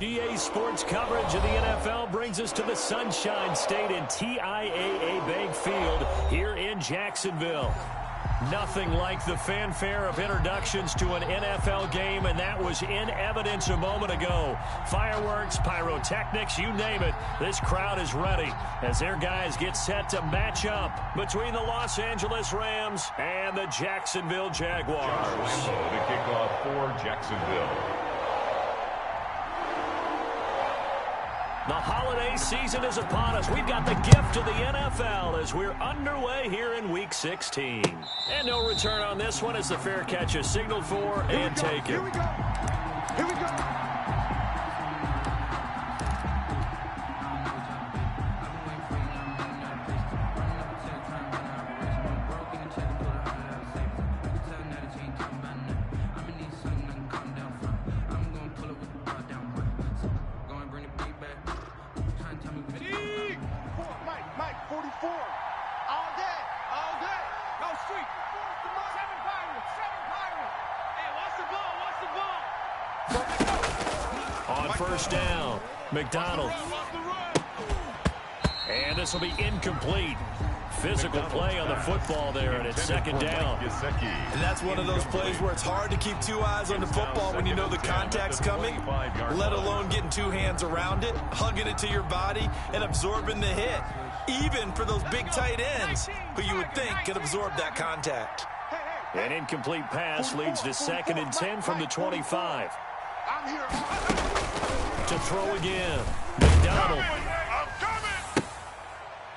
EA Sports coverage of the NFL brings us to the Sunshine State and TIAA Bank Field here in Jacksonville. Nothing like the fanfare of introductions to an NFL game, and that was in evidence a moment ago. Fireworks, pyrotechnics, you name it. This crowd is ready as their guys get set to match up between the Los Angeles Rams and the Jacksonville Jaguars. Josh Lambo to kick off for Jacksonville. The holiday season is upon us. We've got the gift of the NFL as we're underway here in Week 16. And no return on this one as the fair catch is signaled for and taken. Here we go. Here we go. First down, McDonald. And this will be incomplete. Physical play on the football there, and it's second down. And that's one of those plays where it's hard to keep two eyes on the football when you know the contact's coming, let alone getting two hands around it, hugging it to your body, and absorbing the hit, even for those big tight ends who you would think could absorb that contact. An incomplete pass leads to 2nd and 10 from the 25. I'm here. To throw again, McDonald.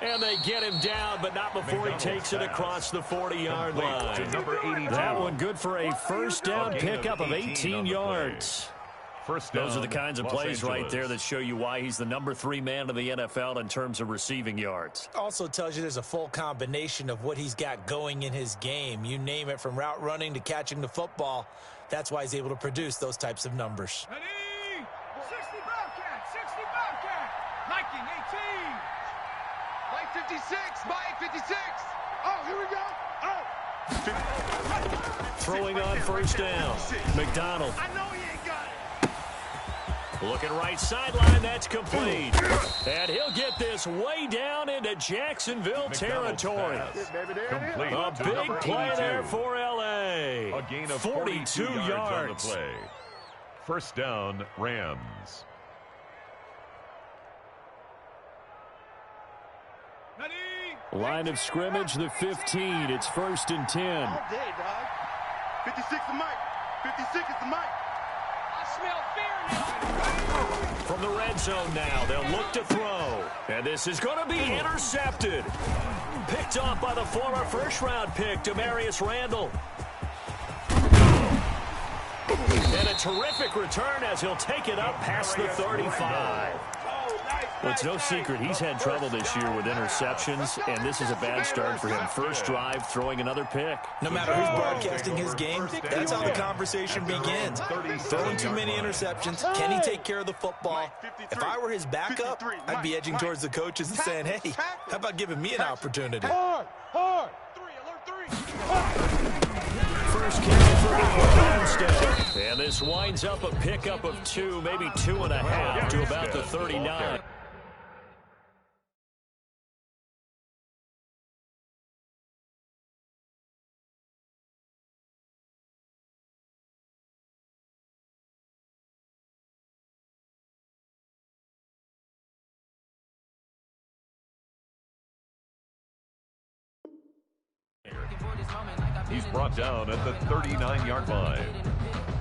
And they get him down, but not before he takes it across the 40-yard line. That one good for a first down pickup of 18 yards. Those are the kinds of plays right there that show you why he's the number 3 man in the NFL in terms of receiving yards. Also tells you there's a full combination of what he's got going in his game. You name it, from route running to catching the football. That's why he's able to produce those types of numbers. 60 Bobcat, 60 Bobcat. Nike 18. Mike 56, Mike 56. Oh, here we go. Oh. Throwing on first down, McDonald. I know he ain't got it. Looking right sideline, that's complete. And he'll get this way down into Jacksonville territory. A big play there for L.A. A gain of 42 yards. on the play. First down, Rams. Line of scrimmage, the 15. It's 1st and 10. All day, dog. 56 is Mike. 56 is the Mike. I smell fear. From the red zone now, they'll look to throw. And this is going to be intercepted. Picked off by the former first-round pick, Demarius Randall. And a terrific return as he'll take it up past the 35. Well, it's no secret he's had trouble this year with interceptions, and this is a bad start for him. First drive, throwing another pick. No matter who's broadcasting his game, that's how the conversation begins. Throwing too many interceptions. Can he take care of the football? If I were his backup, I'd be edging towards the coaches and saying, hey, how about giving me an opportunity? Hard. 3, alert 3. First carry for Armstead. And this winds up a pickup of 2, maybe 2.5 to about the 39. He's brought down at the 39-yard line.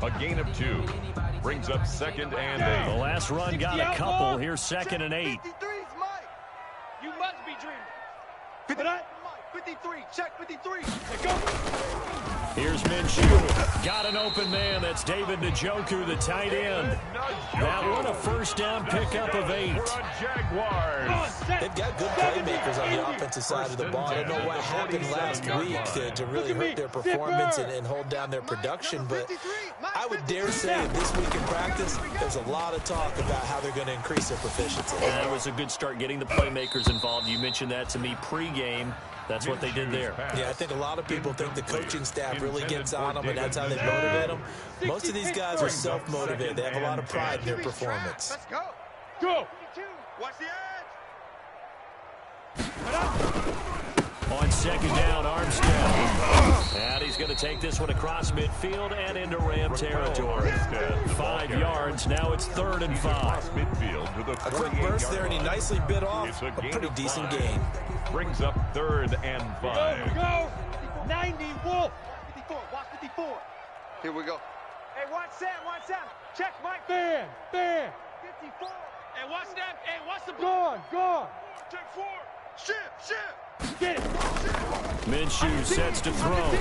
A gain of 2. Brings up 2nd and 8. The last run got a couple. Here's 2nd and 8. 53 is Mike. You must be dreaming. 59. 53. Check 53. Go. Here's Minshew. Got an open man. That's David Njoku, the tight end. That one a first down pickup of 8. They've got good playmakers on the offensive side of the ball. I don't know what happened last week to really hurt their performance and hold down their production, but I would dare say this week in practice, there's a lot of talk about how they're going to increase their proficiency. That was a good start getting the playmakers involved. You mentioned that to me pregame. That's what they did there. Yeah, I think a lot of people think the coaching staff really gets on them, and that's how they motivate them. Most of these guys are self-motivated. They have a lot of pride in their performance. Let's go. Go. Watch the edge. On second down, Armstead. And he's going to take this one across midfield and into Ram territory. 5 yards. Now it's 3rd and 5. A quick burst there, and he nicely bit off a pretty decent gain. Brings up 3rd and 5. Go. 90 Wolf. 54. Watch 54. Here we go. Hey, watch Sam. Check Mike. Fan. 54. Hey, watch that. Hey, watch the ball. Gone. Check 4. Shift. Get it. Minshew sets to throw.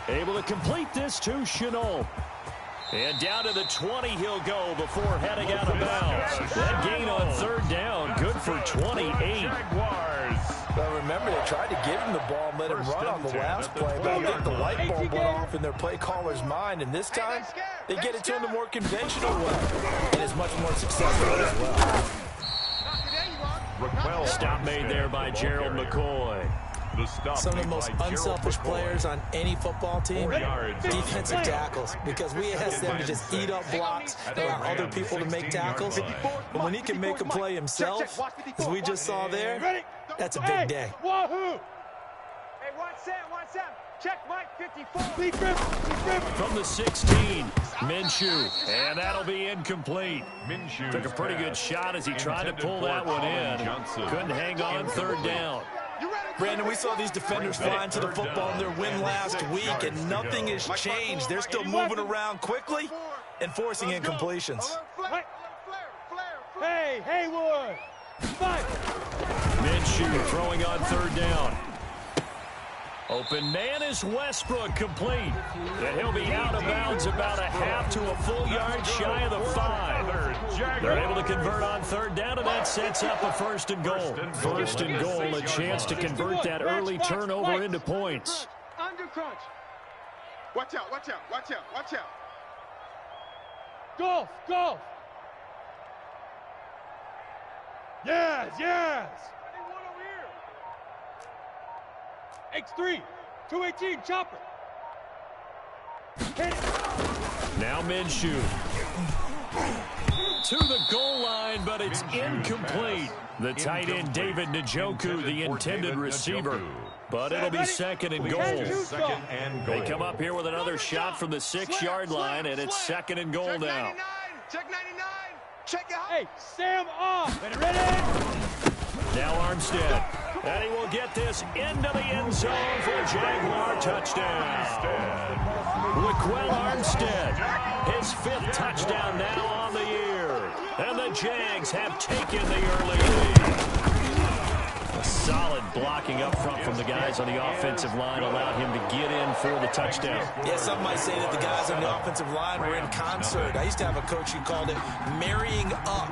Able to complete this to Chenault. And down to the 20 he'll go before heading out of bounds. That gain on 3rd down, good for 28. Well, remember, they tried to give him the ball and let him run on the last play, but I think the light bulb went off in their play caller's mind, and this time they get it to him the more conventional way, and is much more successful as well. Stop made there by Gerald McCoy. Some of the most unselfish players on any football team, defensive tackles, because we ask them to just eat up blocks and allow other people to make tackles. But when he can make a play himself, as we just saw there, that's a big day. Wahoo! Hey, watch Sam. Check Mike, 54. From the 16, Minshew. And that'll be incomplete. Took a pretty good shot as he tried to pull that one in. Couldn't hang on 3rd down. Brandon, we saw these defenders flying to the football in their win last week, and nothing has changed. They're still moving around quickly and forcing incompletions. Hey, Haywood. Minshew throwing on 3rd down. Open man is Westbrook, complete. And he'll be out of bounds about a half to a full yard shy of the 5. They're able to convert on 3rd down, and that sets up a 1st and goal. 1st and goal, a chance to convert that early turnover into points. Under crunch. Watch out. Golf. Yes. X3, 218, chopper. Hit it. Now Minshew. To the goal line, but it's incomplete. The tight end, David Njoku, the intended receiver. But it'll be 2nd and goal. They come up here with another shot from the 6-yard line, and it's 2nd and goal now. Check 99. Check it out. Hey, Sam off. Ready? Now Armstead. And he will get this into the end zone for a Jaguar touchdown. Raquel Armstead, his 5th touchdown now on the year. And the Jags have taken the early lead. A solid blocking up front from the guys on the offensive line allowed him to get in for the touchdown. Yeah, some might say that the guys on the offensive line were in concert. I used to have a coach who called it marrying up,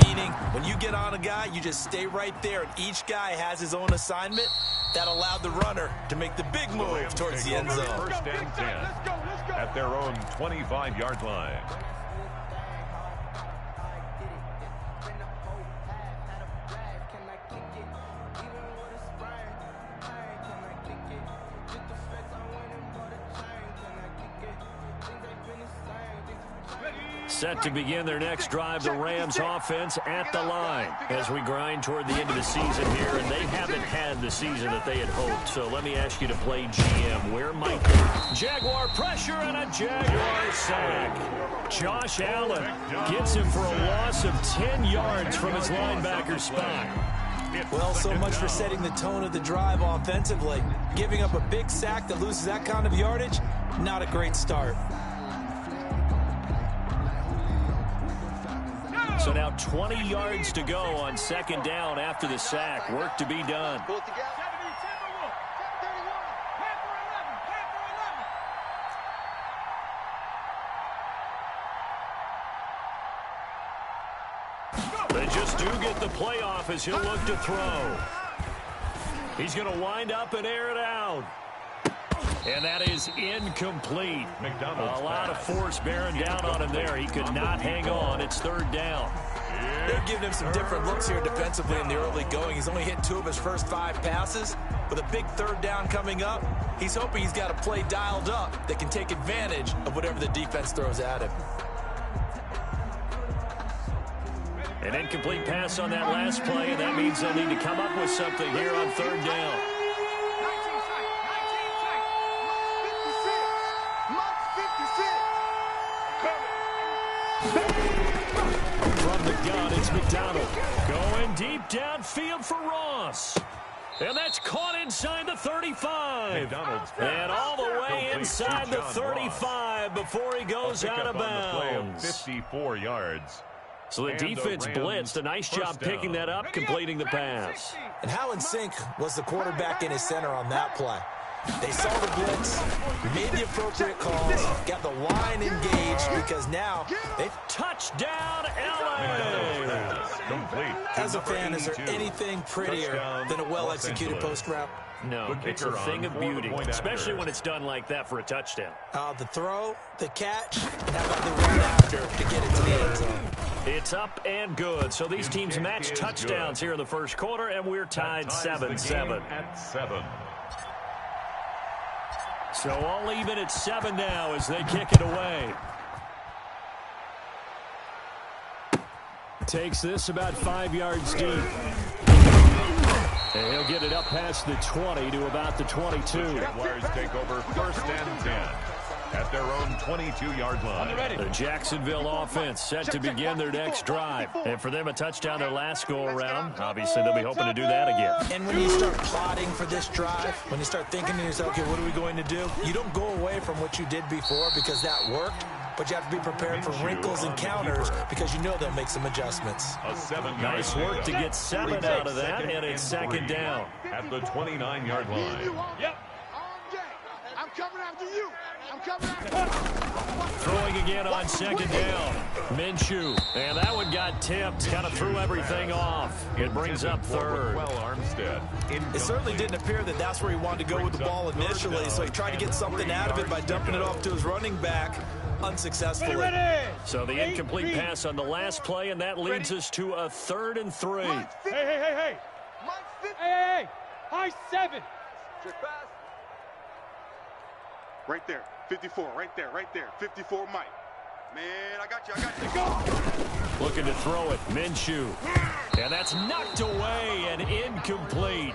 meaning when you get on a guy, you just stay right there, and each guy has his own assignment. That allowed the runner to make the big move towards the end zone. 1st and 10 at their own 25-yard line. Set to begin their next drive, the Rams offense at the line as we grind toward the end of the season here, and they haven't had the season that they had hoped. So let me ask you to play GM. Where might they? Jaguar pressure and a Jaguar sack. Josh Allen gets him for a loss of 10 yards from his linebacker spot. Well, so much for setting the tone of the drive offensively. Giving up a big sack that loses that kind of yardage, not a great start. So now 20 yards to go on 2nd down after the sack. Work to be done. Pull it together. They just do get the playoff as he'll look to throw. He's going to wind up and air it out. And that is incomplete. A lot of force bearing down on him there. He could not hang on. It's 3rd down. They're giving him some different looks here defensively in the early going. He's only hit 2 of his first 5 passes. With a big 3rd down coming up, he's hoping he's got a play dialed up that can take advantage of whatever the defense throws at him. An incomplete pass on that last play, and that means they'll need to come up with something here on 3rd down. From the gun, it's McDonald. Going deep downfield for Ross. And that's caught inside the 35. And all the way inside the 35 before he goes out of bounds. 54 yards. So the defense blitzed. A nice job picking that up, completing the pass. And how in sync was the quarterback in his center on that play? They saw the blitz, made the appropriate calls, got the line engaged because now they've touchdown LA. As a fan, is there anything prettier than a well-executed post route? No, it's a thing of beauty, especially when it's done like that for a touchdown. The throw, the catch, and how about the run after to get it to the end zone? It's up and good. So these teams match touchdowns here in the first quarter, and we're tied 7-7. At 7. So all even at 7 now as they kick it away. Takes this about 5 yards deep. And he'll get it up past the 20 to about the 22. The Jaguars take over 1st and 10 at their own 22-yard line. The Jacksonville offense set to begin their next drive. And for them, a touchdown their last go-around. Obviously, they'll be hoping to do that again. And when you start plotting for this drive, when you start thinking to yourself, okay, what are we going to do? You don't go away from what you did before because that worked. But you have to be prepared for wrinkles and counters because you know they'll make some adjustments. Nice work to get 7 out of that, and it's 2nd down. At the 29-yard line. Yep. I'm coming after you. I'm coming after you. Throwing again on 2nd down. Minshew. And that one got tipped. Kind of threw everything off. It brings up 3rd. It certainly didn't appear that that's where he wanted to go with the ball initially, so he tried to get something out of it by dumping it off to his running back. Unsuccessfully. So the incomplete pass on the last play, and that leads us to a 3rd and 3. Hey. Hey. High 7. Right there. 54. Right there. 54, Mike. Man, I got you. Go. Looking to throw it. Minshew. And that's knocked away and incomplete.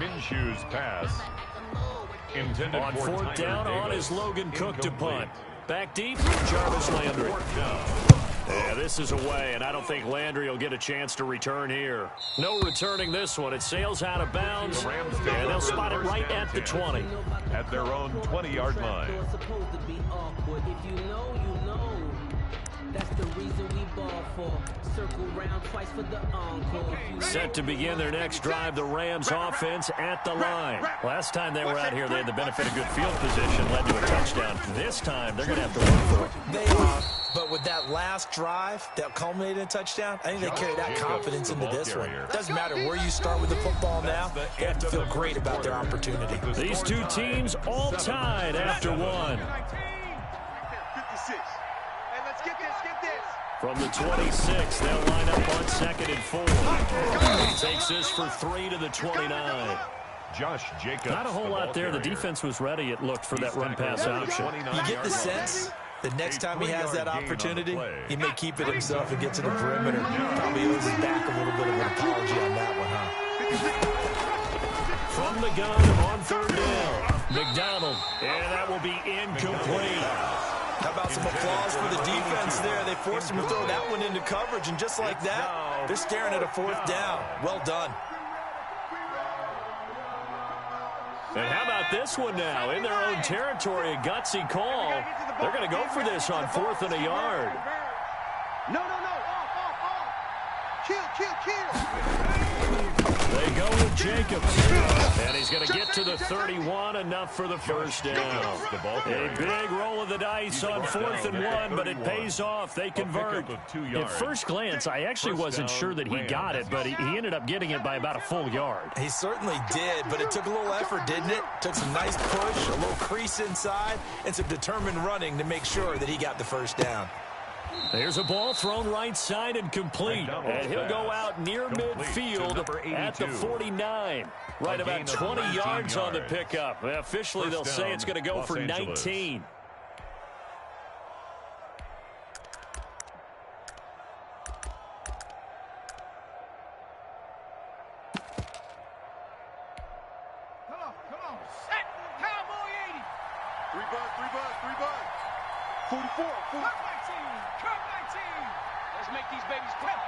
Minshew's pass. Intended on for 4th down on his Logan Cook to punt. Back deep, Jarvis Landry. Yeah, this is away, and I don't think Landry will get a chance to return here. No returning this one. It sails out of bounds, and they'll spot it right at the 20. At their own 20-yard line. That's the reason we ball for. Circle round twice for the encore. Set to begin their next drive, the Rams offense at the line. Last time they were out here, they had the benefit of good field position, led to a touchdown. This time, they're going to have to work for it. They are, but with that last drive that culminated in a touchdown, I think they carry that confidence into this one. It doesn't matter where you start with the football now, they have to feel great about their opportunity. These two teams all tied after 1. From the 26, they'll line up on 2nd and 4. Takes this for 3 to the 29. Josh Jacobs. Not a whole lot there. The defense was ready, it looked, for that run-pass option. You get the sense that next time he has that opportunity, he may keep it himself and get to the perimeter. Probably owes his back a little bit of an apology on that one, huh? From the gun on 3rd down, McDonald. And that will be incomplete. How about some applause for the defense there? They forced him to throw that one into coverage, and just like that, they're staring at a 4th down. Well done. And how about this one now? In their own territory, a gutsy call. They're going to go for this on 4th and a yard. No. Kill. They go with Jacobs. And he's going to get to the 31, enough for the first down. A big roll of the dice on 4th and 1, but it pays off. They convert. At first glance, I actually wasn't sure that he got it, but he ended up getting it by about a full yard. He certainly did, but it took a little effort, didn't it? Took some nice push, a little crease inside, and some determined running to make sure that he got the first down. There's a ball thrown right side and complete. And he'll go out near midfield at the 49. Right about 20 yards on the pickup. Officially, they'll say it's going to go for 19. Come on. Set. Cowboy 80. 3 bucks. 44. Cut 19. Let's make these babies pep.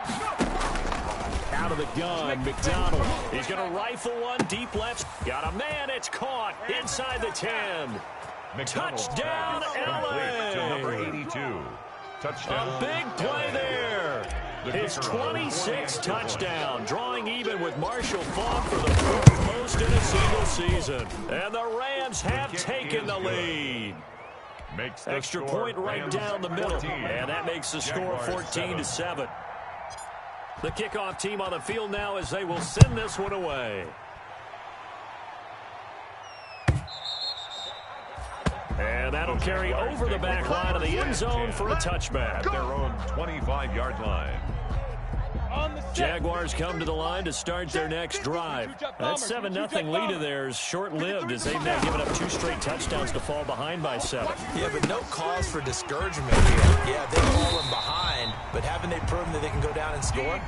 Out of the gun, McDonald. He's going to rifle one deep left. Got a man. It's caught inside the 10. Touchdown, LA. To number 82. Touchdown. A big play there. His 26th touchdown, drawing even with Marshall Faulk for the fourth most in a single season. And the Rams have taken the lead. Extra point right down the middle. And that makes the score 14-7. The kickoff team on the field now as they will send this one away. And that'll carry over the back line of the end zone for a touchback. Their own 25-yard line. Jaguars come to the line to start their next drive. That 7-0 lead of theirs short-lived as they've now given up 2 straight touchdowns to fall behind by 7. Yeah, but no cause for discouragement here. Yeah, they've fallen behind, but haven't they proven that they can go down and score?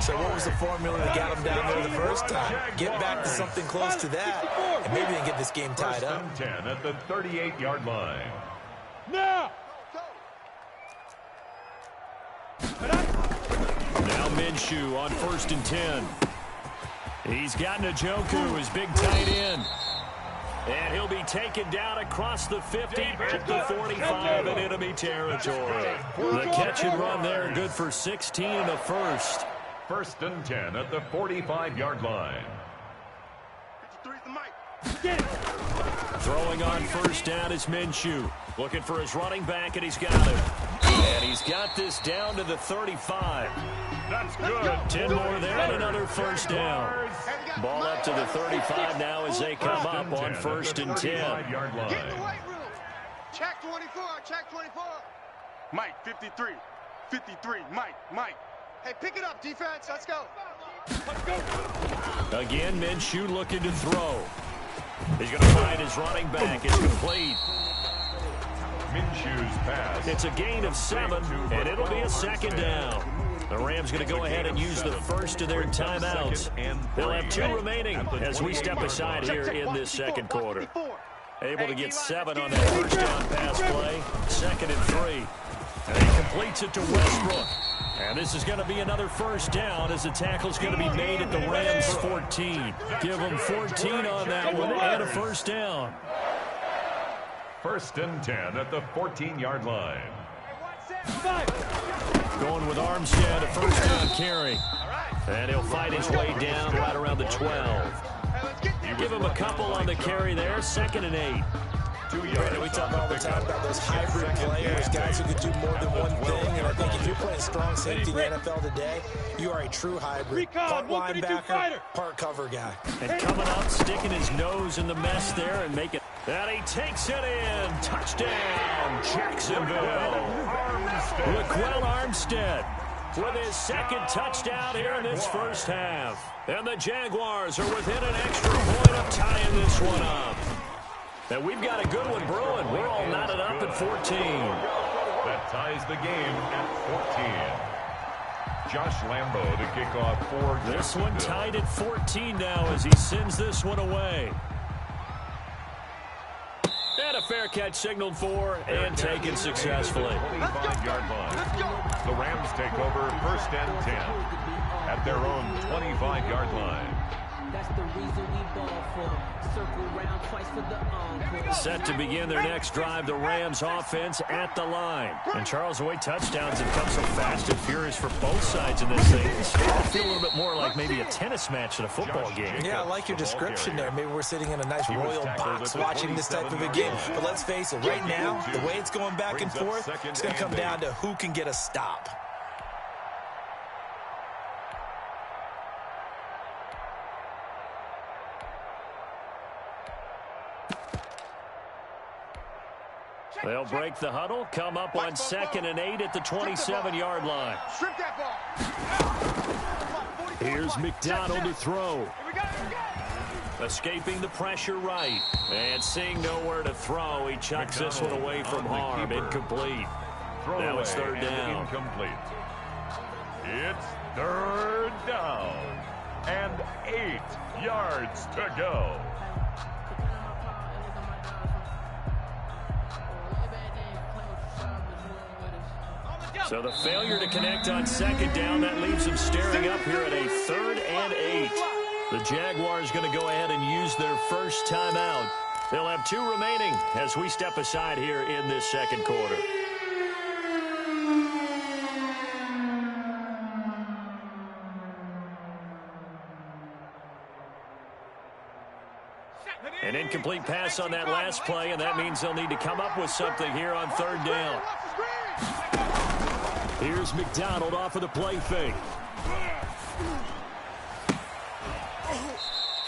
So what was the formula that got them down there the first time? Get back to something close to that, and maybe they can get this game tied up. 10 at the 38-yard line. Now. Now Minshew on 1st and 10. He's got Njoku, his big tight end. And he'll be taken down across the 50 at the 45 in enemy territory. The catch and run there, good for 16 and a first. 1st and 10 at the 45-yard line. 53's the mic. Get it. Throwing on 1st down is Minshew. Looking for his running back, and he's got him. And he's got this down to the 35. That's good. 10 more there and another 1st down. Ball up to the 35 now as they come up on 1st and 10. Get in the weight room. Check 24. Check 24. Mike, 53. 53. Mike. Hey, pick it up, defense. Let's go. Again, Minshew looking to throw. He's going to find his running back. It's complete. Minshew's pass. It's a gain of 7, and it'll be a 2nd down. The Rams going to go ahead and use the first of their timeouts. They'll have 2 remaining as we step aside here in this 2nd quarter. Able to get 7 on that 1st down pass play. 2nd and 3. And he completes it to Westbrook. And this is going to be another 1st down as the tackle's going to be made at the Rams 14. Give them 14 on that one and a 1st down. 1st and 10 at the 14-yard line. Going with Armstead, a 1st down carry. And he'll fight his way down right around the 12. Give him a couple on the carry there, 2nd and 8. We talk all the time about those hybrid players, guys who can do more than one thing. And I think if you're playing strong safety in the NFL today, you are a true hybrid. Part linebacker, part cover guy. And coming up, sticking his nose in the mess there and making. And he takes it in. Touchdown, Jacksonville. Laquell Armstead with his 2nd touchdown here in this 1st half. And the Jaguars are within an extra point of tying this one up. And we've got a good one brewing. We're all knotted up at 14. That ties the game at 14. Josh Lambo to kick off for this one tied at 14 now as he sends this one away. And a fair catch signaled for and taken successfully. 25-yard line. The Rams take over 1st and 10 at their own 25-yard line. That's the reason we ball for. Circle round twice for the encore. Set to begin their next drive, the Rams offense at the line. And Charles, the way touchdowns have come so fast and furious for both sides in this thing, it's starting to feel a little bit more like maybe a tennis match than a football game. Yeah, I like your description there. Maybe we're sitting in a nice royal box watching this type of a game. But let's face it, right now, the way it's going back and forth, it's going to come down to who can get a stop. They'll break the huddle, come up on 2nd and 8 at the 27-yard line. Strip that ball. Here's McDonald to throw. Escaping the pressure right. And seeing nowhere to throw, he chucks this one away from harm. Incomplete. Now it's 3rd down. Incomplete. It's 3rd down. And 8 yards to go. So the failure to connect on 2nd down, that leaves them staring up here at a 3rd and 8. The Jaguars going to go ahead and use their first timeout. They'll have 2 remaining as we step aside here in this 2nd quarter. An incomplete pass on that last play, and that means they'll need to come up with something here on 3rd down. Here's McDonald off of the play fake.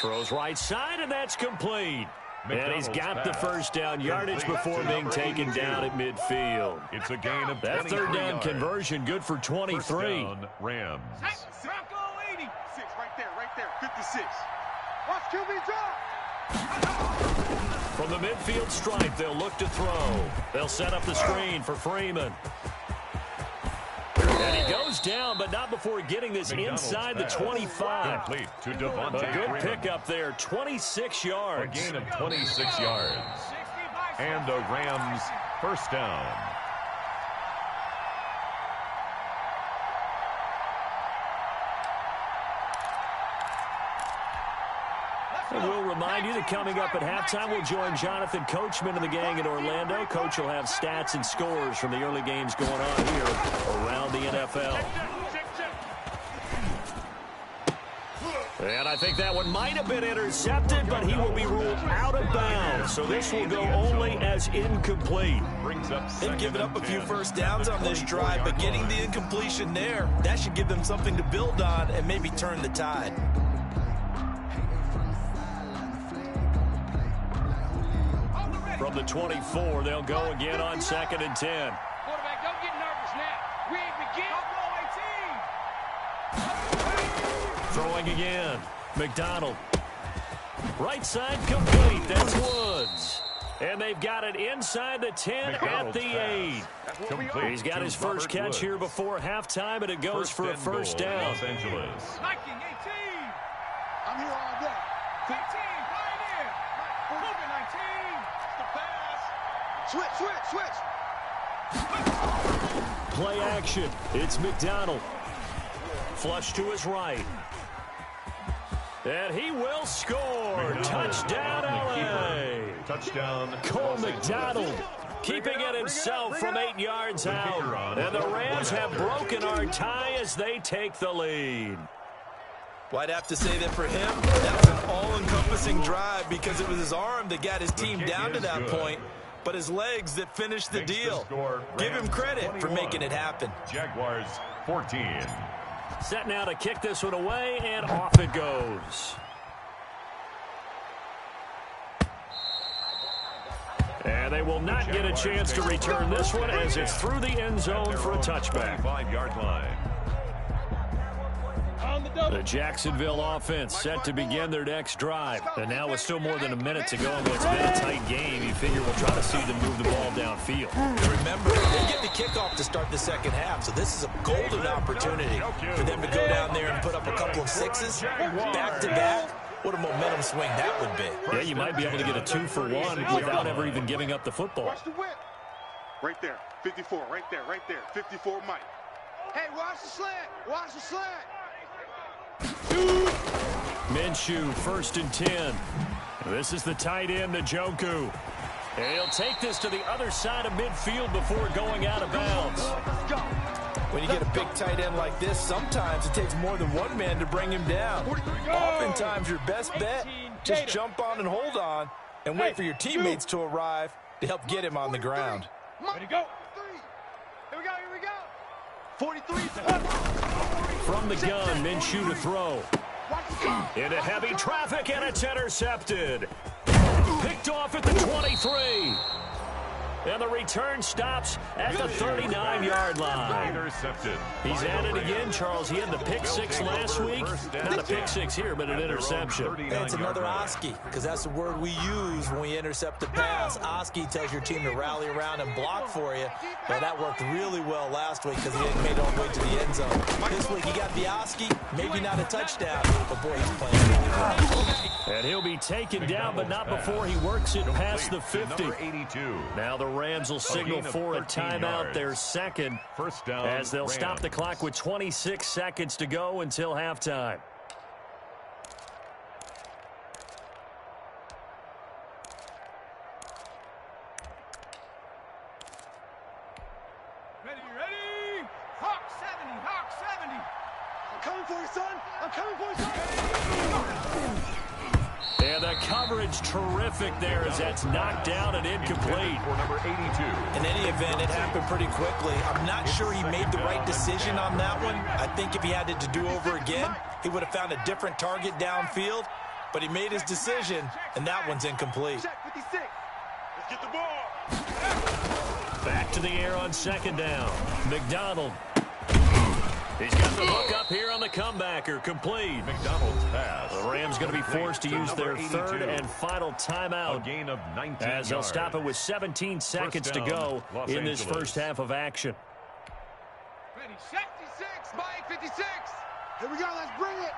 Throws right side, and that's complete. And he's got the first down yardage before being taken down at midfield. It's a gain of that 3rd down yards. Conversion good for 23. First down, Rams. Bronco 86, right there, 56. Watch QB drop. From the midfield stripe, they'll look to throw. They'll set up the screen for Freeman. And he goes down, but not before getting this inside the 25. A good pickup there, 26 yards. A gain of 26 yards. And the Rams first down. And we'll remind you that coming up at halftime, we'll join Jonathan Coachman and the gang in Orlando. Coach will have stats and scores from the early games going on here around the NFL. And I think that one might have been intercepted, but he will be ruled out of bounds. So this will go only as incomplete. They've given up a few first downs on this drive, but getting the incompletion there, that should give them something to build on and maybe turn the tide. From the 24, they'll go again on 2nd and 10. Quarterback, don't get nervous now. We ain't begin. Throwing again. McDonald. Right side complete. That's Woods. And they've got it inside the 10 at the 8. He's got his first catch here before halftime, and it goes for a first down. Los Angeles. Liking 18. I'm here all day. 15, Pioneer. Moving 19. The pass. Switch. Play action. It's McDonald. Flush to his right. And he will score. Touchdown, LA. Touchdown. Cole McDonald keeping it himself from 8 yards out. And the Rams have broken our tie as they take the lead. Well, I'd have to say that for him, that was an all-encompassing drive because it was his arm that got his team down to that point, but his legs that finished the deal. Give him credit for making it happen. Jaguars 14. Set now to kick this one away, and off it goes. And they will not get a chance to return this one as it's through the end zone for a touchback. 5-yard line. The Jacksonville offense set to begin their next drive. And now with still more than a minute to go in what's been a tight game, you figure we'll try to see them move the ball downfield. Remember, they get the kickoff to start the second half, so this is a golden opportunity for them to go down there and put up a couple of sixes back-to-back. What a momentum swing that would be. Yeah, you might be able to get a 2-for-1 without ever even giving up the football. Watch the whip. Right there, 54, right there, 54 Mike. Hey, watch the slant, watch the slant. Minshew, 1st and 10. This is the tight end, Njoku. And he'll take this to the other side of midfield before going out of bounds. When you get a big tight end like this, sometimes it takes more than one man to bring him down. Oftentimes, your best bet, just jump on and hold on and wait for your teammates to arrive to help get him on the ground. Ready to go. Here we go. 43. From the gun, Minshew to throw. Into heavy traffic, and it's intercepted. Picked off at the 23. And the return stops at the 39-yard line. Intercepted. He's at it again, Charles. He had the pick six last week. Not a pick six here, but an interception. It's another Oski, because that's the word we use when we intercept the pass. Oski tells your team to rally around and block for you. Well, that worked really well last week because he didn't make it all the way to the end zone. This week he got the Oski, maybe not a touchdown, but boy, he's playing really well. And he'll be taken down, but not before he works it past the 50. Now the Rams will signal for a timeout, their second, First down, as they'll Rams. stop the clock with 26 seconds to go until halftime. Ready? Hawk 70. I'm coming for you, son. I'm coming for you, son. And the coverage terrific there as that's knocked down and incomplete. For number 82. In any event, it happened pretty quickly. I'm not sure he made the right decision on that one. I think if he had it to do over again, he would have found a different target downfield. But he made his decision, and that one's incomplete. Check 56. Let's get the ball. Back to the air on second down. McDonald. He's got the hook up here on the comebacker. Complete. McDonald's pass. The Rams going to be forced to use their third and final timeout. A gain of 19 as they'll yards. stop it with 17 seconds to go Los in this Angeles. first half of action. Ready, check 56. Mike 56. Here we go. Let's bring it.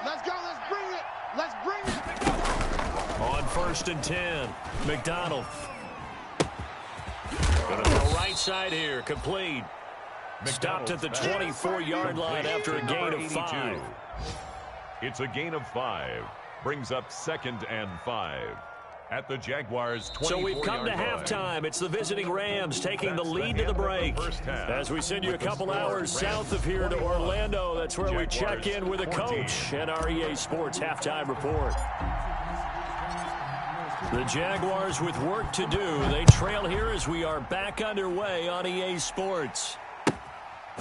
Let's go. Let's bring it. Let's bring it. On first and 10, McDonald. Going to throw right side here. Complete. Stopped at the 24-yard line after a gain of 5. It's a gain of 5. Brings up second and 5. At the Jaguars' 24-yard So we've come to halftime. It's the visiting Rams taking the lead to the break. As we send you a couple hours south of here to Orlando, that's where we check in with a coach and our EA Sports halftime report. The Jaguars with work to do. They trail here as we are back underway on EA Sports.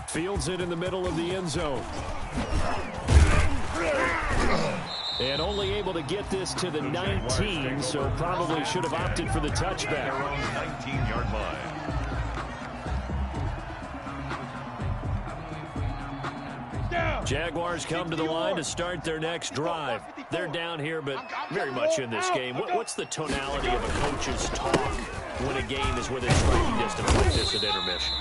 Fields it in the middle of the end zone. And only able to get this to the 19, so probably should have opted for the touchback. Their own 19-yard line. Jaguars come to the line to start their next drive. They're down here, but very much in this game. What's the tonality of a coach's talk when a game is within striking distance like this at intermission?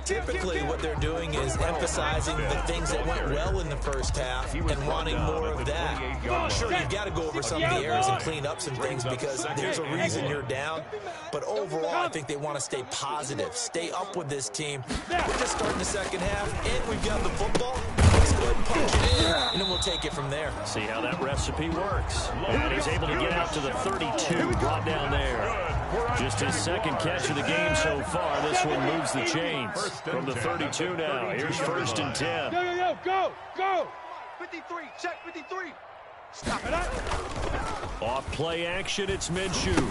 Typically, what they're doing is emphasizing the things that went well in the first half and wanting more of that. Sure, you've got to go over some of the errors and clean up some things because there's a reason you're down. But overall, I think they want to stay positive, stay up with this team. We're just starting the second half, and we've got the football. Let's go ahead and punch it in, and then we'll take it from there. See how that recipe works. And he's able to get out to the 32, brought down there. Just his second catch of the game so far. This one moves the chains. From the 32 now, here's first and 10. Go. 53, check 53. Stop it up. Off play action, it's Minshew.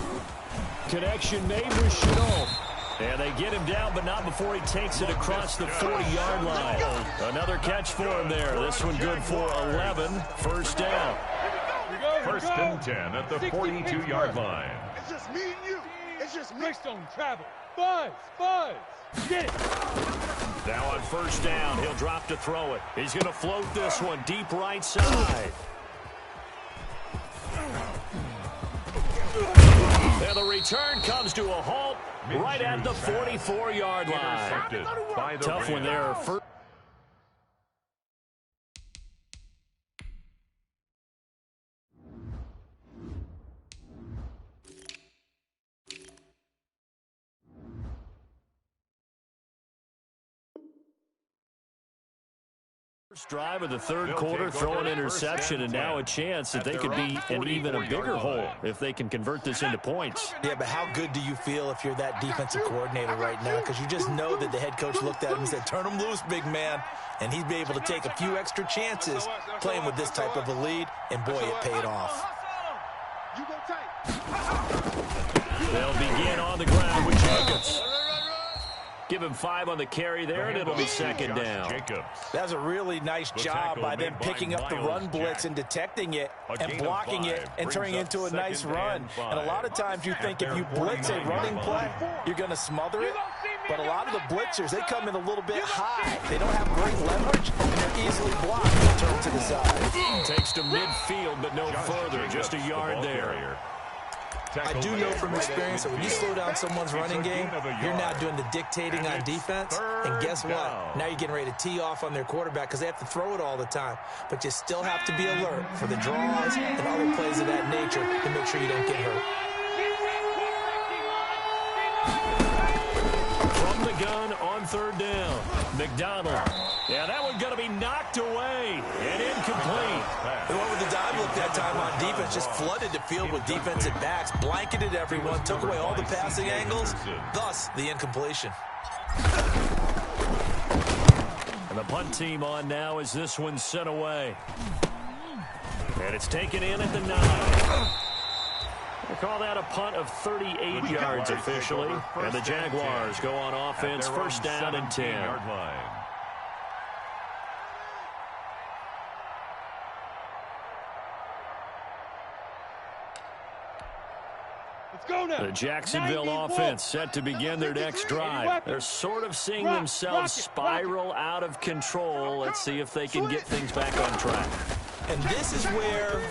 Connection made with Chenault. And they get him down, but not before he takes it across the 40-yard line. Another catch for him there. This one good for 11. First down. First and 10 at the 42-yard line. It's just me and you. It's just me. Don't travel. Buzz. Get it. Now on first down, he'll drop to throw it. He's going to float this one deep right side. And the return comes to a halt right at the 44-yard line. Tough one there. First drive of the third quarter, throw an interception, and now a chance that they could be in even a bigger hole if they can convert this into points. Yeah, but how good do you feel if you're that defensive coordinator right now? Because you just know that the head coach looked at him and said, turn him loose, big man. And he'd be able to take a few extra chances playing with this type of a lead, and boy, it paid off. They'll begin on the ground with Jacobs. Give him 5 on the carry there, and it'll be second down. That's a really nice job by them picking up the run blitz and detecting it and blocking it and turning it into a nice run. And a lot of times you think if you blitz a running play, you're going to smother it. But a lot of the blitzers, they come in a little bit high. They don't have great leverage, and they're easily blocked and turned to the side. Takes to midfield, but no further. Just a yard there. I do know from experience that when you slow down someone's running game, you're now doing the dictating on defense. And guess what? Now you're getting ready to tee off on their quarterback because they have to throw it all the time. But you still have to be alert for the draws and other plays of that nature to make sure you don't get hurt. From the gun on third down, McDonald. Yeah, that one's going to be knocked away and incomplete. They went with the dive look that time on defense, just flooded the field with defensive backs, blanketed everyone, took away all the passing angles, thus the incompletion. And the punt team on now as this one's sent away. And it's taken in at the 9. We'll call that a punt of 38 yards officially. And the Jaguars go on offense, first down and 10. The Jacksonville offense set to begin their next drive. They're sort of seeing themselves spiral out of control. Let's see if they can get things back on track. And this is where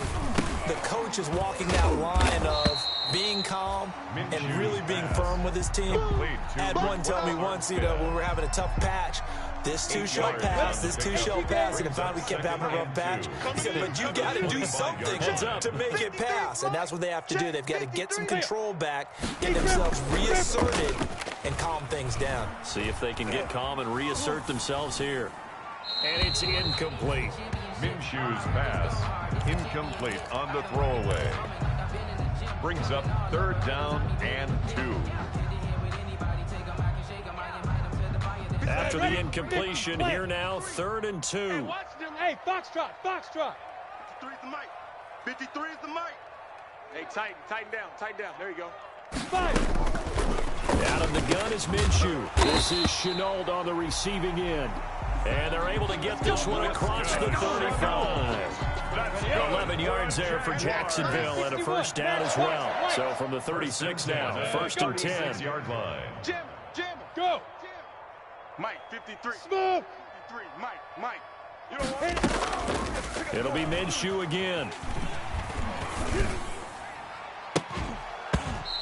the coach is walking that line of being calm and really being firm with his team. I had one tell me once, when we were having a tough patch, this too shall pass, this too shall pass, and if finally we kept having a rough patch, he said, but you got to do something to make it pass, and that's what they have to do. They've got to get some control back, get themselves reasserted, and calm things down. See if they can get calm and reassert themselves here. And it's incomplete. Minshew's pass, incomplete on the throwaway. Brings up third down and 2. After the incompletion, here now, 3rd and 2. Hey, Foxtrot, Foxtrot. 53 is the mic. 53 is the mic. Hey, tighten down. There you go. 5. Out of the gun is Minshew. This is Chenault on the receiving end. And they're able to get this one across the 35. 11 yards there for Jacksonville and a first down as well. So from the 36 now, 1st and 10. Jim, go. Mike, 53. Smooth. 53, Mike. You don't want it. It'll be Minshew again.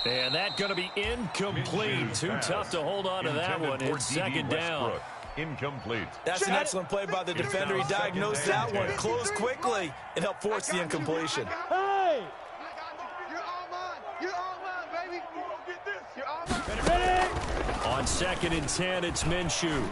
And that's going to be incomplete. Too tough to hold on to that one. It's 2nd down. Incomplete. That's an excellent play by the defender. He diagnosed that one, closed quickly, and helped force the incompletion. Hey! You're all mine, baby. You won't get this. You're all mine. Ready? On 2nd and 10, it's Minshew.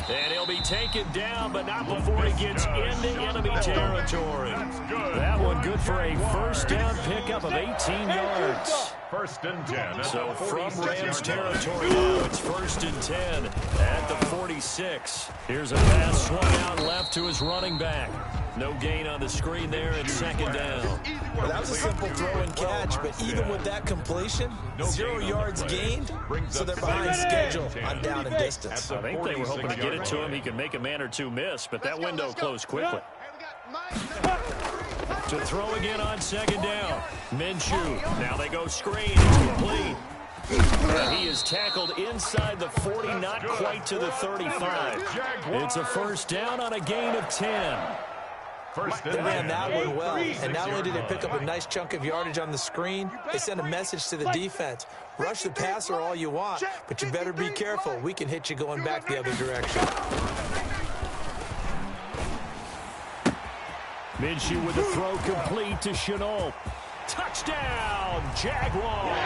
And he'll be taken down, but not before he gets into enemy territory. That one good for a first down pickup of 18 yards. 1st and 10. So from Rams territory now, it's 1st and 10 at the 46. Here's a pass swung out left to his running back. No gain on the screen there at 2nd down. Well, that was a simple throw and catch, but even with that completion, 0 yards gained, so they're behind schedule on down and distance. I think they were hoping to get it to him. He could make a man or two miss, but that window closed quickly. To throw again on 2nd down. Minshew. Now they go screen. It's complete. And he is tackled inside the 40, not quite to the 35. It's a first down on a gain of 10. They ran that one well, and not only did they pick up a nice chunk of yardage on the screen, they sent a message to the defense. Rush the passer all you want, but you better be careful. We can hit you going back the other direction. Minshew with the throw complete to Chenault. Touchdown, Jaguars!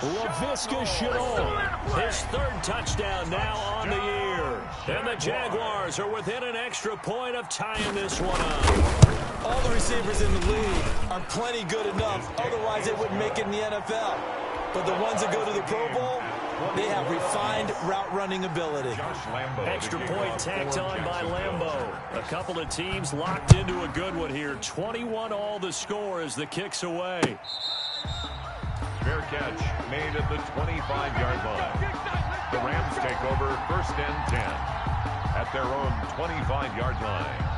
Laviska Chenault, his 3rd touchdown now on the year. And the Jaguars are within an extra point of tying this one up. All the receivers in the league are plenty good enough, otherwise they wouldn't make it in the NFL. But the ones that go to the Pro Bowl, they have refined route running ability. Extra point tacked on by Lambeau. A couple of teams locked into a good one here. 21 all the score as the kick's away. Fair catch made at the 25-yard line. The Rams take over 1st and 10 at their own 25-yard line.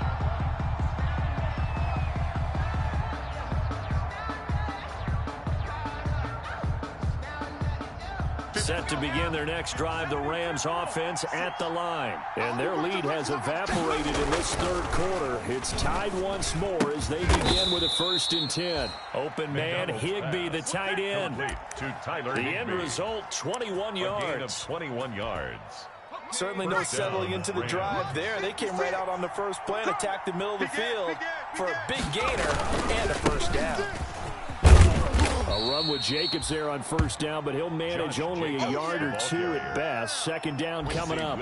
Set to begin their next drive, the Rams offense at the line. And their lead has evaporated in this 3rd quarter. It's tied once more as they begin with a 1st and 10. Open man, Higbee, the tight end. The end result, 21 yards. 21 yards. Certainly no settling into the drive there. They came right out on the first play and attacked the middle of the field for a big gainer and a 1st down. A run with Jacobs there on 1st down, but he'll manage only a yard or 2 at best. 2nd down coming up.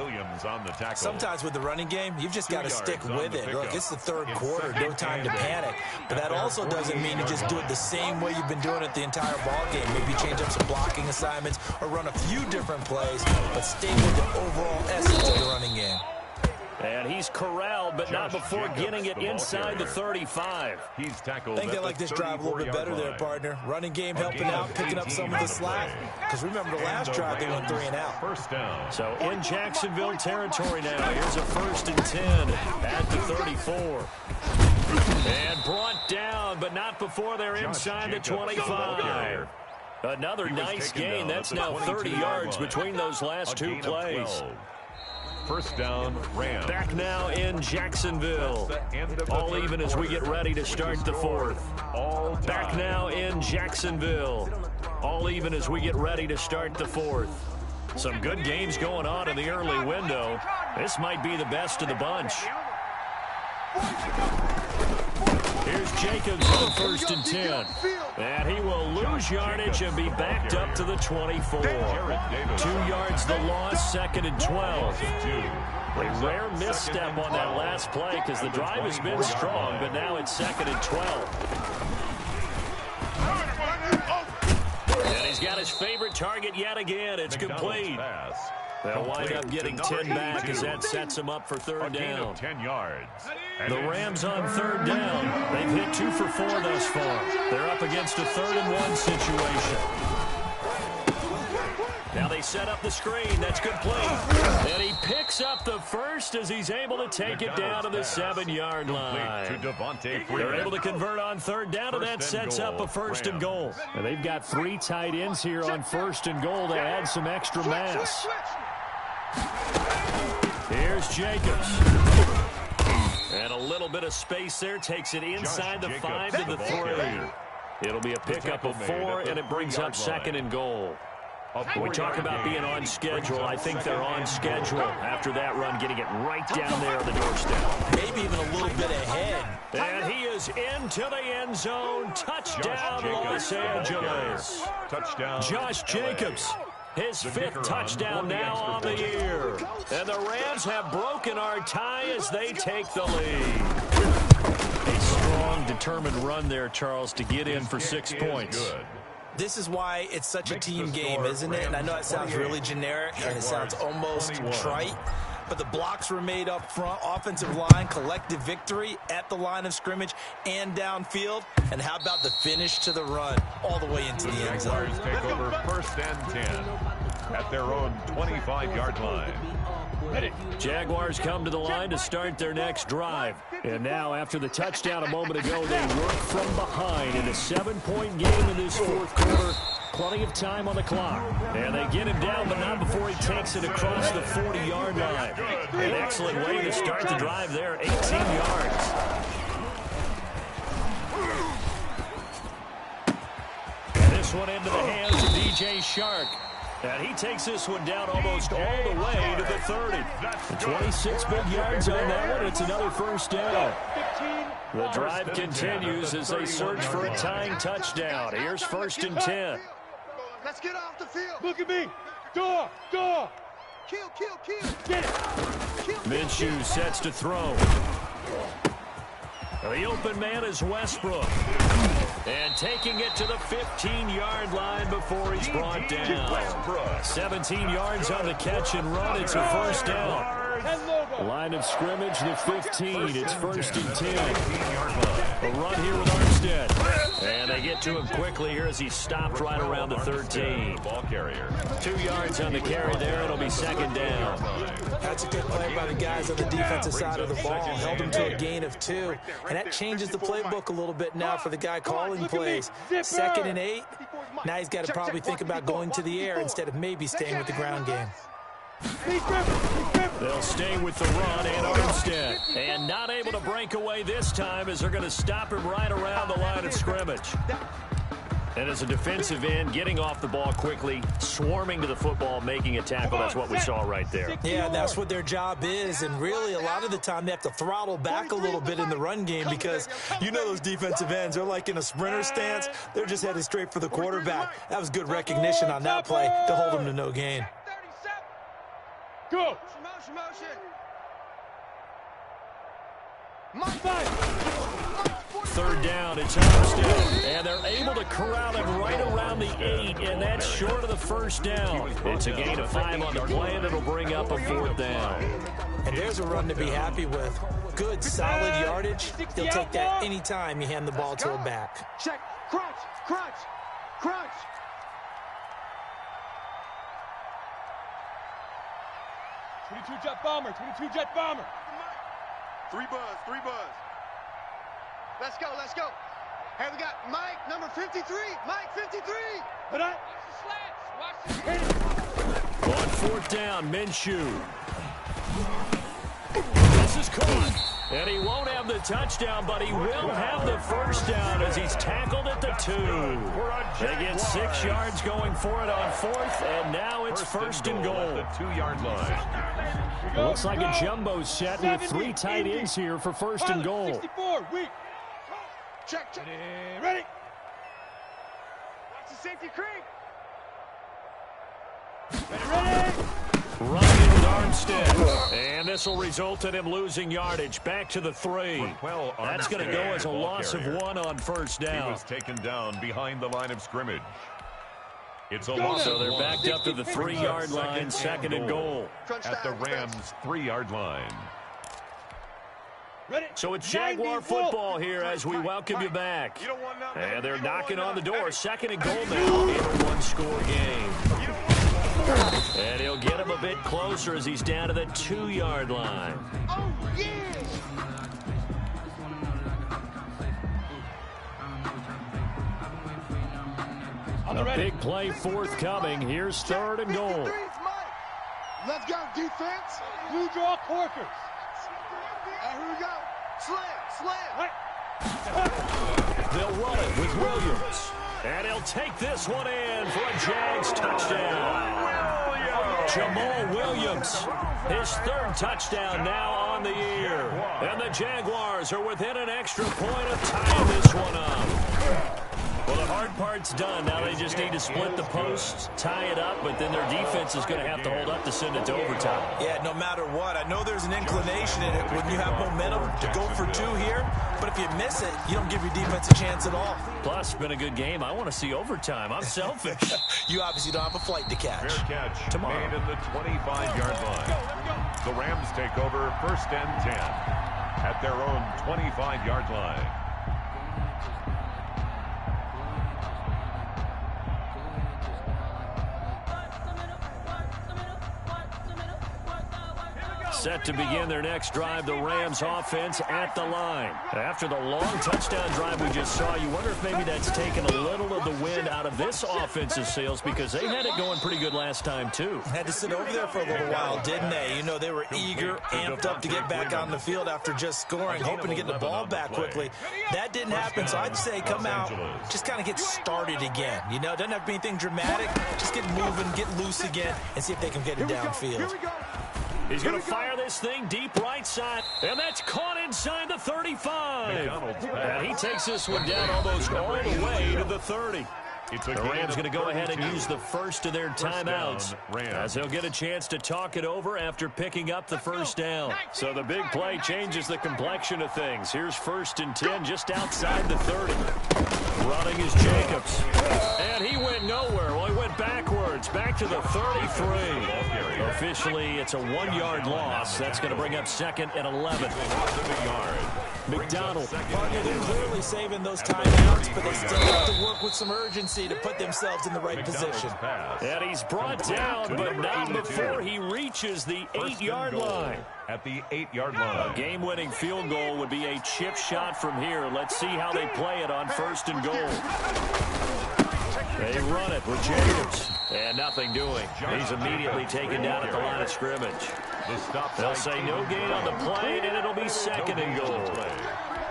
Sometimes with the running game, you've just got to stick with it. Look, it's the 3rd quarter, no time to panic. But that also doesn't mean you just do it the same way you've been doing it the entire ball game. Maybe change up some blocking assignments or run a few different plays, but stay with the overall essence of the running game. And he's corralled, but not before getting it inside the 35. He's tackled. I think they like this drive a little bit better there, partner. Running game helping out, picking up some of the slack. Because remember, the last drive they went 3 and out. 1st down. So in Jacksonville territory now. Here's a 1st and 10 at the 34. And brought down, but not before they're inside the 25. Another nice gain. That's now 30 yards between those last 2 plays. 1st down, Rams. Back now in Jacksonville. All even as we get ready to start the 4th. Back now in Jacksonville. All even as we get ready to start the 4th. Some good games going on in the early window. This might be the best of the bunch. Here's Jacobs on 1st and 10. And he will lose yardage and be backed up to the 24. 2 yards the loss, 2nd and 12. A rare misstep on that last play because the drive has been strong, but now it's 2nd and 12. And he's got his favorite target yet again. It's complete. They'll wind up getting 10 back as that sets them up for 3rd down. 10 yards. The Rams on 3rd down. They've hit 2 for 4 thus far. They're up against a 3rd and 1 situation. Now they set up the screen. That's complete. And he picks up the 1st as he's able to take it down to the 7-yard line. They're able to convert on 3rd down, and that sets up a 1st and goal. And they've got 3 tight ends here on 1st and goal to add some extra mass. Here's Jacobs. And a little bit of space there. Takes it inside the 5 to the 3. It'll be a pickup of 4, and it brings up 2nd and goal. When we talk about being on schedule, I think they're on schedule after that run, getting it right down there on the doorstep. Maybe even a little bit ahead. And he is into the end zone. Touchdown, Los Angeles. Touchdown. Josh Jacobs. His 5th touchdown now on the year. And the Rams have broken our tie as they take the lead. A strong, determined run there, Charles, to get in for 6 points. This is why it's such a team game, isn't it? And I know it sounds really generic and it sounds almost trite, but the blocks were made up front, offensive line, collective victory at the line of scrimmage and downfield. And how about the finish to the run all the way into the end zone? Take over 1st and 10 at their own 25-yard line. Jaguars come to the line to start their next drive. And now, after the touchdown a moment ago, they work from behind in a 7-point game in this 4th quarter. Plenty of time on the clock. And they get him down, but not before he takes it across the 40-yard line. An excellent way to start the drive there, 18 yards. And this one into the hands of DJ Shark. And he takes this one down almost all the way to the 30. 26 big yards on that one. It's another 1st down. The drive continues as they search for a tying touchdown. Here's 1st and 10. Let's get off the field. Look at me. Door. Kill. Get it. Minshew sets to throw. The open man is Westbrook. And taking it to the 15-yard line before he's brought down. 17 yards on the catch and run. It's a 1st down. Line of scrimmage, the 15. It's 1st and 10. A run here with Armstead. And they get to him quickly here as he stopped right around the 13. Ball carrier. 2 yards on the carry there. It'll be 2nd down. That's a good play by the guys on the defensive side of the ball. Held him to a gain of 2. And that changes the playbook a little bit now for the guy calling plays. 2nd and 8. Now he's got to probably think about going to the air instead of maybe staying with the ground game. They'll stay with the run and Armstead. And not able to break away this time as they're going to stop him right around the line of scrimmage. And as a defensive end, getting off the ball quickly, swarming to the football, making a tackle, that's what we saw right there. Yeah, that's what their job is, and really a lot of the time they have to throttle back a little bit in the run game because you know those defensive ends, they're like in a sprinter stance. They're just headed straight for the quarterback. That was good recognition on that play to hold him to no gain. Go! Third down, it's Armstead. And they're able to corral him right around the 8, and that's short of the 1st down. It's a gain of 5 on the play, and it'll bring up a 4th down. And there's a run to be happy with. Good, solid yardage. He'll take that any time you hand the ball to a back. Check. Crunch. Crunch. Crunch. '22 jet bomber. 22 jet bomber. 3 buzz. 3 buzz. Let's go. Let's go. Here we got Mike, number 53. Mike, 53. But watch the slats. Watch the On 4th down, Minshew. This is caught. And he won't have the touchdown, but he will have the 1st down as he's tackled at the 2. They get 6 yards going for it on 4th, and now it's 1st and goal. The 2-yard line. Looks like a jumbo set with 3 tight ends here for 1st and goal. 64, weak. Check. Ready. Watch the safety creep. Ready. Running with Armstead. And this will result in him losing yardage. Back to the 3. That's going to go as a loss of 1 on 1st down. He was taken down behind the line of scrimmage. It's a loss. So they're backed up to the 3-yard line, 2nd and goal. At the Rams' 3-yard line. So it's Jaguar football here as we welcome you back. And they're knocking on the door. 2nd and goal now in a 1-score game. And he'll get him a bit closer as he's down to the 2-yard line. Oh, yeah. A big play forthcoming. Here's 3rd and goal. Let's go, defense. Blue draw Corkers. And here we go. Slam. They'll run it with Williams. And he'll take this one in for a Jags touchdown. Jamal Williams, his 3rd touchdown now on the year. And the Jaguars are within an extra point of tying this one up. Well, the hard part's done. Now they just need to split the posts, tie it up, but then their defense is going to have to hold up to send it to overtime. Yeah, no matter what. I know there's an inclination in it when you have momentum to go for 2 here, but if you miss it, you don't give your defense a chance at all. Plus, it's been a good game. I want to see overtime. I'm selfish. You obviously don't have a flight to catch. Fair catch Tomorrow. made in the 25-yard line. The Rams take over 1st and 10 at their own 25-yard line. Set to begin their next drive, the Rams offense at the line. After the long touchdown drive we just saw, you wonder if maybe that's taken a little of the wind out of this offensive sails because they had it going pretty good last time, too. Had to sit over there for a little while, didn't they? You know, they were eager, amped up to get back on the field after just scoring, hoping to get the ball back quickly. That didn't happen, so I'd say come out, just kind of get started again. You know, it doesn't have to be anything dramatic. Just get moving, get loose again, and see if they can get it downfield. He's going to fire this thing deep right side, and that's caught inside the 35. And he takes this one down almost all the way to the 30. The Rams going to go ahead and use the first of their timeouts as they'll get a chance to talk it over after picking up the 1st down. So the big play changes the complexion of things. Here's 1st and 10 just outside the 30. Running is Jacobs. And he went nowhere. Well, he went backwards. it's back to the 33. Officially, it's a 1-yard loss. That's going to bring up second and 11. McDonald. Partner, they're clearly saving those timeouts, but they still have to work with some urgency to put themselves in the right position. And he's brought down, but not before he reaches the 8-yard line. At the 8-yard line. A game-winning field goal would be a chip shot from here. Let's see how they play it on 1st and goal. They run it with Jacobs. And nothing doing. He's immediately taken down at the line of scrimmage. They'll say no gain on the play, and it'll be 2nd and goal.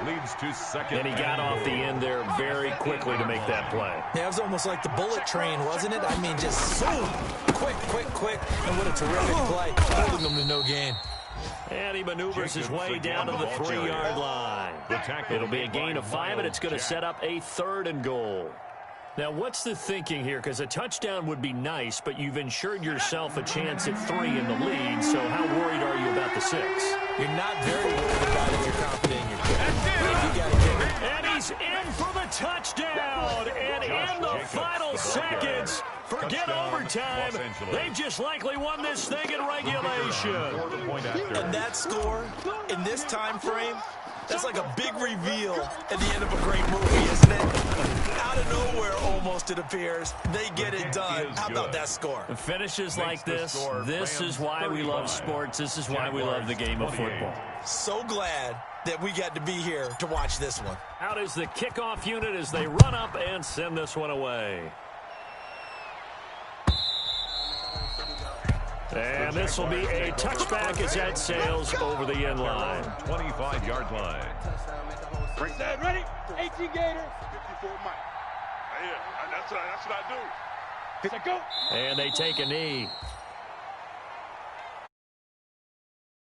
Leads to 2nd. And he got off the end there very quickly to make that play. Yeah, it was almost like the bullet train, wasn't it? I mean, just so quick. And what a terrific play, holding them to no gain. And he maneuvers his way down to the 3-yard line. It'll be a gain of 5, and it's going to set up a 3rd and goal. Now, what's the thinking here? Because a touchdown would be nice, but you've ensured yourself a chance at 3 in the lead, so how worried are you about the 6? You're not very worried about it. You're confident in your kick. You got to kick it. And he's in for the touchdown. And in the final seconds, forget overtime. They've just likely won this thing in regulation. And that score in this time frame, that's like a big reveal at the end of a great movie, isn't it? Out of nowhere, almost, it appears. They get it done. How about that score? Finishes like this. This is why we love sports. This is why we love the game of football. So glad that we got to be here to watch this one. Out is the kickoff unit as they run up and send this one away. And this will be a touchback as that sails over the end line. 25-yard line. Break that, ready? 18 Gator. 54 Mike. Yeah, that's what I do. Go. And they take a knee.